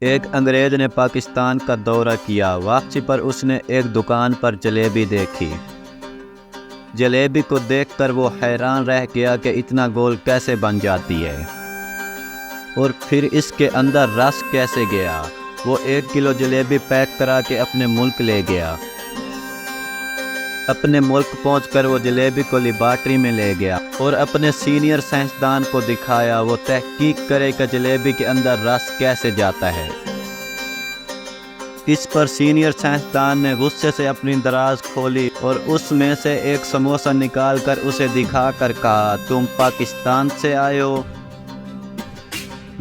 ایک انگریز نے پاکستان کا دورہ کیا۔ واپسی پر اس نے ایک دکان پر جلیبی دیکھی۔ جلیبی کو دیکھ کر وہ حیران رہ گیا کہ اتنا گول کیسے بن جاتی ہے اور پھر اس کے اندر رس کیسے گیا۔ وہ 1 کلو جلیبی پیک کرا کے اپنے ملک لے گیا۔ اپنے ملک پہنچ کر وہ جلیبی کو لیبارٹری میں لے گیا اور اپنے سینئر سائنسدان کو دکھایا۔ وہ تحقیق کرے کہ جلیبی کے اندر رس کیسے جاتا ہے۔ اس پر سینئر سائنسدان نے غصے سے اپنی دراز کھولی اور اس میں سے ایک سموسہ نکال کر اسے دکھا کر کہا، تم پاکستان سے آئے ہو؟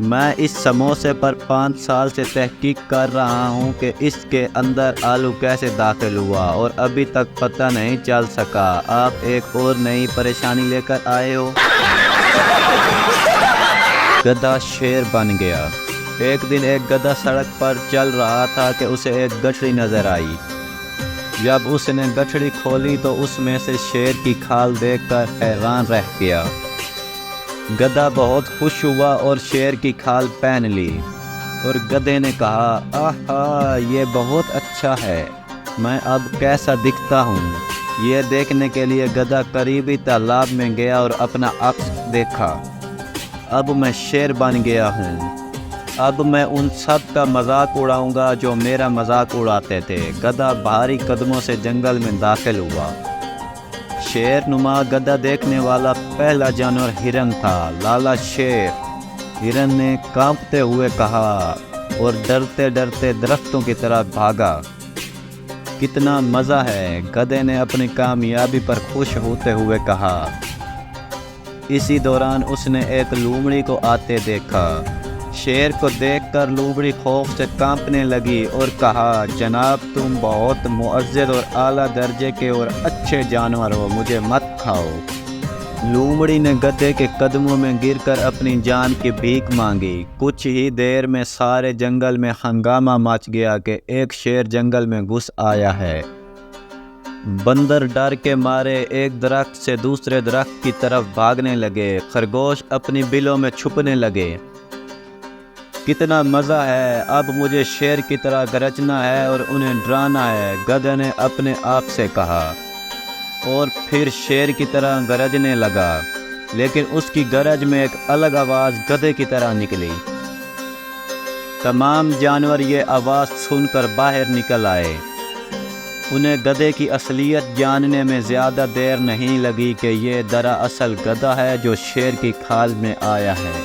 میں اس سموسے پر 5 سال سے تحقیق کر رہا ہوں کہ اس کے اندر آلو کیسے داخل ہوا اور ابھی تک پتہ نہیں چل سکا۔ آپ ایک اور نئی پریشانی لے کر آئے ہو۔ گدھا شیر بن گیا۔ ایک دن ایک گدھا سڑک پر چل رہا تھا کہ اسے ایک گٹھڑی نظر آئی۔ جب اس نے گٹھڑی کھولی تو اس میں سے شیر کی کھال دیکھ کر حیران رہ گیا۔ گدھا بہت خوش ہوا اور شیر کی کھال پہن لی اور گدھے نے کہا، آہا، یہ بہت اچھا ہے، میں اب کیسا دکھتا ہوں؟ یہ دیکھنے کے لیے گدھا قریبی تالاب میں گیا اور اپنا عکس دیکھا۔ اب میں شیر بن گیا ہوں۔ اب میں ان سب کا مذاق اڑاؤں گا جو میرا مذاق اڑاتے تھے۔ گدھا بھاری قدموں سے جنگل میں داخل ہوا۔ شیر نما گدھا دیکھنے والا پہلا جانور ہرن تھا۔ لالا شیر، ہرن نے کانپتے ہوئے کہا اور ڈرتے ڈرتے درختوں کی طرف بھاگا۔ کتنا مزہ ہے، گدھے نے اپنی کامیابی پر خوش ہوتے ہوئے کہا۔ اسی دوران اس نے ایک لومڑی کو آتے دیکھا۔ شیر کو دیکھ کر لومڑی خوف سے کانپنے لگی اور کہا، جناب تم بہت معزز اور اعلیٰ درجے کے اور اچھے جانور ہو، مجھے مت کھاؤ۔ لومڑی نے گدھے کے قدموں میں گر کر اپنی جان کی بھیک مانگی۔ کچھ ہی دیر میں سارے جنگل میں ہنگامہ مچ گیا کہ ایک شیر جنگل میں گھس آیا ہے۔ بندر ڈر کے مارے ایک درخت سے دوسرے درخت کی طرف بھاگنے لگے۔ خرگوش اپنی بلوں میں چھپنے لگے۔ کتنا مزہ ہے، اب مجھے شیر کی طرح گرجنا ہے اور انہیں ڈرانا ہے، گدھے نے اپنے آپ سے کہا اور پھر شیر کی طرح گرجنے لگا، لیکن اس کی گرج میں ایک الگ آواز گدھے کی طرح نکلی۔ تمام جانور یہ آواز سن کر باہر نکل آئے۔ انہیں گدھے کی اصلیت جاننے میں زیادہ دیر نہیں لگی کہ یہ دراصل گدھا ہے جو شیر کی کھال میں آیا ہے۔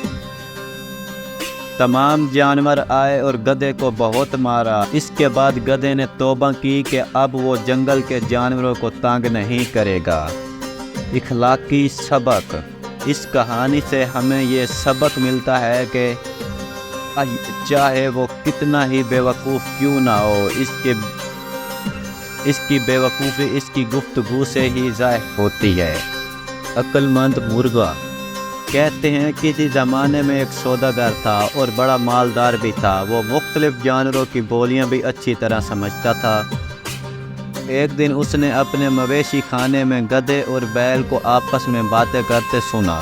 تمام جانور آئے اور گدھے کو بہت مارا۔ اس کے بعد گدھے نے توبہ کی کہ اب وہ جنگل کے جانوروں کو تنگ نہیں کرے گا۔ اخلاقی سبق: اس کہانی سے ہمیں یہ سبق ملتا ہے کہ چاہے وہ کتنا ہی بیوقوف کیوں نہ ہو، اس کی بیوقوفی اس کی گفتگو سے ہی ظاہر ہوتی ہے۔ عقل مند مرغا۔ کہتے ہیں کسی زمانے میں ایک سوداگر تھا اور بڑا مالدار بھی تھا۔ وہ مختلف جانوروں کی بولیاں بھی اچھی طرح سمجھتا تھا۔ ایک دن اس نے اپنے مویشی خانے میں گدھے اور بیل کو آپس میں باتیں کرتے سنا۔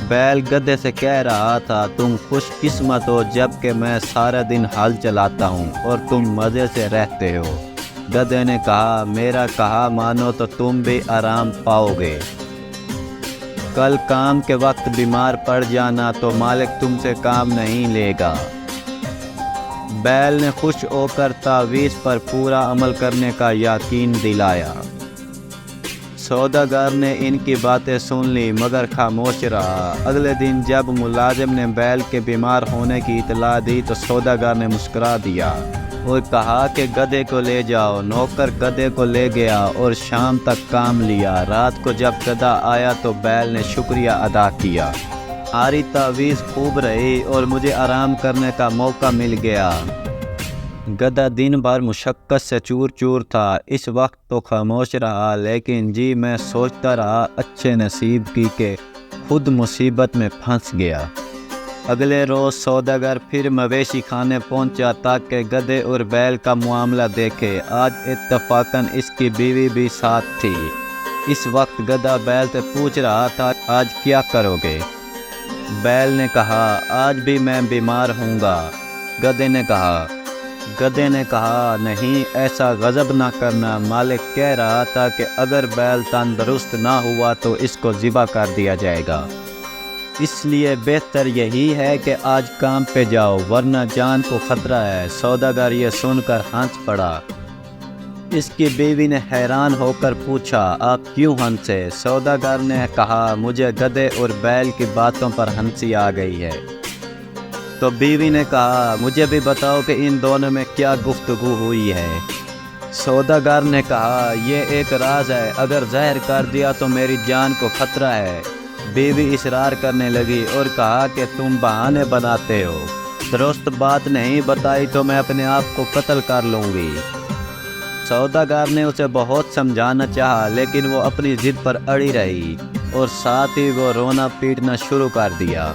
بیل گدھے سے کہہ رہا تھا، تم خوش قسمت ہو جب کہ میں سارا دن ہل چلاتا ہوں اور تم مزے سے رہتے ہو۔ گدھے نے کہا، میرا کہا مانو تو تم بھی آرام پاؤ گے۔ کل کام کے وقت بیمار پڑ جانا تو مالک تم سے کام نہیں لے گا۔ بیل نے خوش ہو کر تعویذ پر پورا عمل کرنے کا یقین دلایا۔ سوداگر نے ان کی باتیں سن لی مگر خاموش رہا۔ اگلے دن جب ملازم نے بیل کے بیمار ہونے کی اطلاع دی تو سوداگر نے مسکرا دیا اور کہا کہ گدھے کو لے جاؤ۔ نوکر گدھے کو لے گیا اور شام تک کام لیا۔ رات کو جب گدھا آیا تو بیل نے شکریہ ادا کیا۔ ہماری تعویذ خوب رہی اور مجھے آرام کرنے کا موقع مل گیا۔ گدھا دن بھر مشقت سے چور چور تھا۔ اس وقت تو خاموش رہا، لیکن جی میں سوچتا رہا اچھے نصیب کی کہ خود مصیبت میں پھنس گیا۔ اگلے روز سوداگر پھر مویشی خانے پہنچا تاکہ گدھے اور بیل کا معاملہ دیکھے۔ آج اتفاقاً اس کی بیوی بھی ساتھ تھی۔ اس وقت گدھا بیل سے پوچھ رہا تھا، آج کیا کرو گے؟ بیل نے کہا، آج بھی میں بیمار ہوں گا۔ گدھے نے کہا نہیں، ایسا غضب نہ کرنا، مالک کہہ رہا تھا کہ اگر بیل تندرست نہ ہوا تو اس کو ذبح کر دیا جائے گا، اس لیے بہتر یہی ہے کہ آج کام پہ جاؤ ورنہ جان کو خطرہ ہے۔ سوداگر یہ سن کر ہنس پڑا۔ اس کی بیوی نے حیران ہو کر پوچھا، آپ کیوں ہنسے؟ سوداگر نے کہا، مجھے گدھے اور بیل کی باتوں پر ہنسی آ گئی ہے۔ تو بیوی نے کہا، مجھے بھی بتاؤ کہ ان دونوں میں کیا گفتگو ہوئی ہے۔ سوداگر نے کہا، یہ ایک راز ہے، اگر ظاہر کر دیا تو میری جان کو خطرہ ہے۔ بیوی اصرار کرنے لگی اور کہا کہ تم بہانے بناتے ہو، درست بات نہیں بتائی تو میں اپنے آپ کو قتل کر لوں گی۔ سوداگر نے اسے بہت سمجھانا چاہا لیکن وہ اپنی ضد پر اڑی رہی اور ساتھ ہی وہ رونا پیٹنا شروع کر دیا۔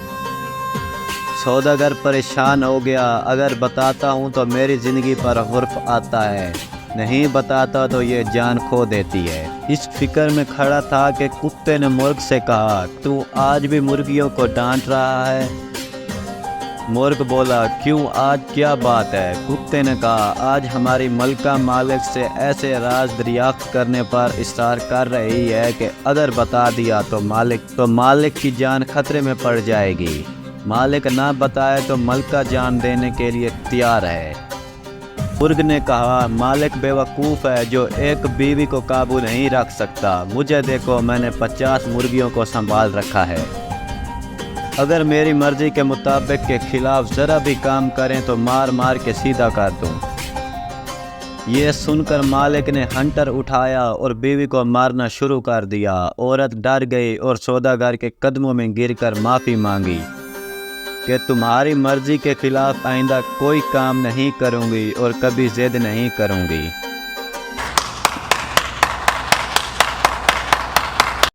سوداگر پریشان ہو گیا، اگر بتاتا ہوں تو میری زندگی پر غرق آتا ہے، نہیں بتاتا تو یہ جان کھو دیتی ہے۔ اس فکر میں کھڑا تھا کہ کتے نے مرغ سے کہا، تو آج بھی مرغیوں کو ڈانٹ رہا ہے؟ مرغ بولا، کیوں، آج کیا بات ہے؟ کتے نے کہا، آج ہماری ملکہ مالک سے ایسے راز دریافت کرنے پر اصرار کر رہی ہے کہ اگر بتا دیا تو مالک کی جان خطرے میں پڑ جائے گی، مالک نہ بتائے تو ملکہ جان دینے کے لیے تیار ہے۔ مرغ نے کہا، مالک بیوقوف ہے جو ایک بیوی کو قابو نہیں رکھ سکتا، مجھے دیکھو میں نے 50 مرغیوں کو سنبھال رکھا ہے، اگر میری مرضی کے مطابق کے خلاف ذرا بھی کام کریں تو مار مار کے سیدھا کر دوں۔ یہ سن کر مالک نے ہنٹر اٹھایا اور بیوی کو مارنا شروع کر دیا۔ عورت ڈر گئی اور سوداگر کے قدموں میں گر کر معافی مانگی کہ تمہاری مرضی کے خلاف آئندہ کوئی کام نہیں کروں گی اور کبھی ضد نہیں کروں گی۔